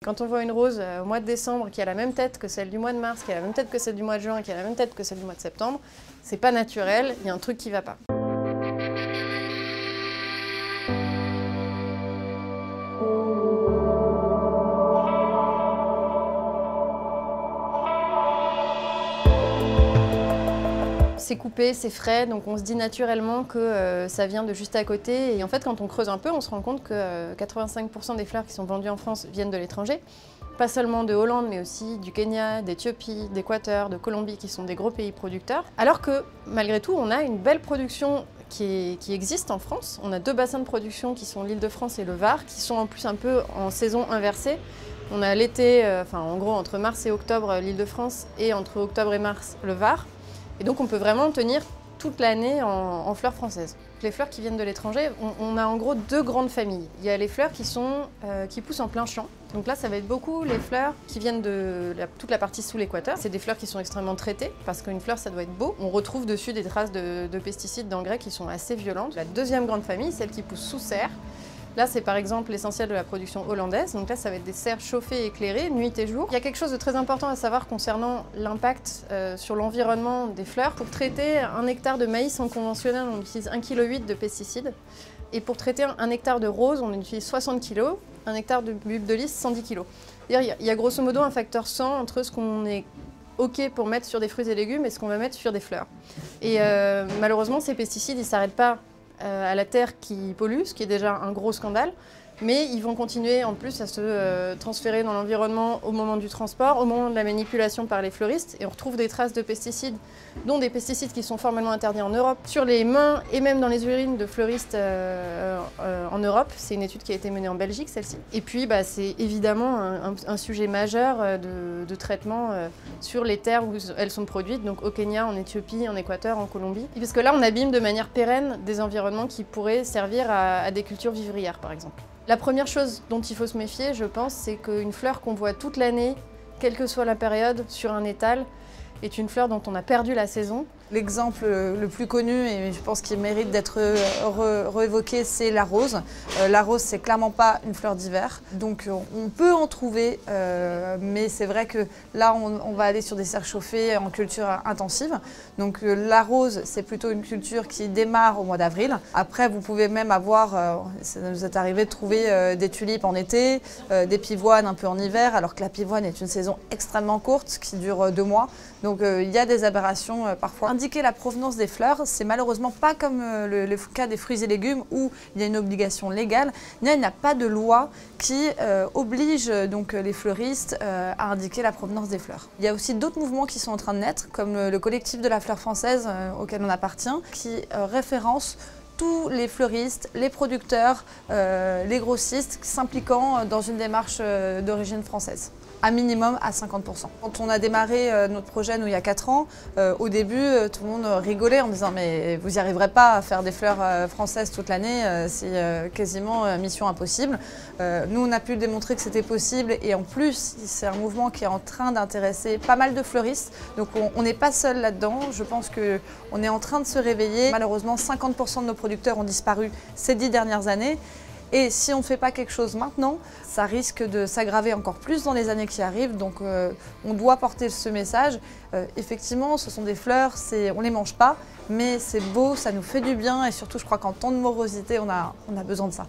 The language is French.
Quand on voit une rose au mois de décembre qui a la même tête que celle du mois de mars, qui a la même tête que celle du mois de juin, qui a la même tête que celle du mois de septembre, c'est pas naturel, il y a un truc qui va pas. C'est coupé, c'est frais, donc on se dit naturellement que ça vient de juste à côté. Et en fait, quand on creuse un peu, on se rend compte que 85% des fleurs qui sont vendues en France viennent de l'étranger. Pas seulement de Hollande, mais aussi du Kenya, d'Éthiopie, d'Équateur, de Colombie, qui sont des gros pays producteurs. Alors que, malgré tout, on a une belle production qui existe en France. On a 2 bassins de production qui sont l'Île-de-France et le Var, qui sont en plus un peu en saison inversée. On a l'été, en gros entre mars et octobre l'Île-de-France et entre octobre et mars le Var. Et donc on peut vraiment tenir toute l'année en fleurs françaises. Les fleurs qui viennent de l'étranger, on a en gros 2 grandes familles. Il y a les fleurs qui poussent en plein champ. Donc là, ça va être beaucoup les fleurs qui viennent de toute la partie sous l'équateur. C'est des fleurs qui sont extrêmement traitées, parce qu'une fleur, ça doit être beau. On retrouve dessus des traces de pesticides, d'engrais qui sont assez violentes. La 2e grande famille, celle qui pousse sous serre. Là, c'est par exemple l'essentiel de la production hollandaise. Donc là, ça va être des serres chauffées et éclairées, nuit et jour. Il y a quelque chose de très important à savoir concernant l'impact sur l'environnement des fleurs. Pour traiter 1 hectare de maïs en conventionnel, on utilise 1,8 kg de pesticides. Et pour traiter 1 hectare de rose, on utilise 60 kg. 1 hectare de bulbe de lys, 110 kg. Il y a grosso modo un facteur 100 entre ce qu'on est OK pour mettre sur des fruits et légumes et ce qu'on va mettre sur des fleurs. Et malheureusement, ces pesticides, ils ne s'arrêtent pas à la terre qui pollue, ce qui est déjà un gros scandale, mais ils vont continuer en plus à se transférer dans l'environnement au moment du transport, au moment de la manipulation par les fleuristes, et on retrouve des traces de pesticides, dont des pesticides qui sont formellement interdits en Europe, sur les mains et même dans les urines de fleuristes en Europe. C'est une étude qui a été menée en Belgique, celle-ci. Et puis c'est évidemment un sujet majeur de traitement sur les terres où elles sont produites, donc au Kenya, en Éthiopie, en Équateur, en Colombie. Et parce que là, on abîme de manière pérenne des environnements qui pourraient servir à des cultures vivrières, par exemple. La première chose dont il faut se méfier, je pense, c'est qu'une fleur qu'on voit toute l'année, quelle que soit la période, sur un étal, est une fleur dont on a perdu la saison. L'exemple le plus connu, et je pense qu'il mérite d'être réévoqué, c'est la rose. La rose, c'est clairement pas une fleur d'hiver, donc on peut en trouver, mais c'est vrai que là, on va aller sur des serres chauffées en culture intensive. Donc la rose, c'est plutôt une culture qui démarre au mois d'avril. Après, vous pouvez même avoir, ça nous est arrivé de trouver des tulipes en été, des pivoines un peu en hiver, alors que la pivoine est une saison extrêmement courte qui dure 2 mois. Donc il y a des aberrations parfois. Indiquer la provenance des fleurs, c'est malheureusement pas comme le cas des fruits et légumes où il y a une obligation légale. Il n'y a pas de loi qui oblige donc les fleuristes à indiquer la provenance des fleurs. Il y a aussi d'autres mouvements qui sont en train de naître, comme le collectif de la fleur française auquel on appartient, qui référence tous les fleuristes, les producteurs, les grossistes s'impliquant dans une démarche d'origine française. À minimum à 50%. Quand on a démarré notre projet, nous, il y a 4 ans, au début, tout le monde rigolait en disant « mais vous n'y arriverez pas à faire des fleurs françaises toute l'année, c'est quasiment mission impossible ». Nous, on a pu démontrer que c'était possible et en plus, c'est un mouvement qui est en train d'intéresser pas mal de fleuristes. Donc on n'est pas seul là-dedans, je pense qu'on est en train de se réveiller. Malheureusement, 50% de nos producteurs ont disparu ces 10 dernières années. Et si on ne fait pas quelque chose maintenant, ça risque de s'aggraver encore plus dans les années qui arrivent. Donc on doit porter ce message. Effectivement, ce sont des fleurs, on ne les mange pas, mais c'est beau, ça nous fait du bien et surtout je crois qu'en temps de morosité, on a besoin de ça.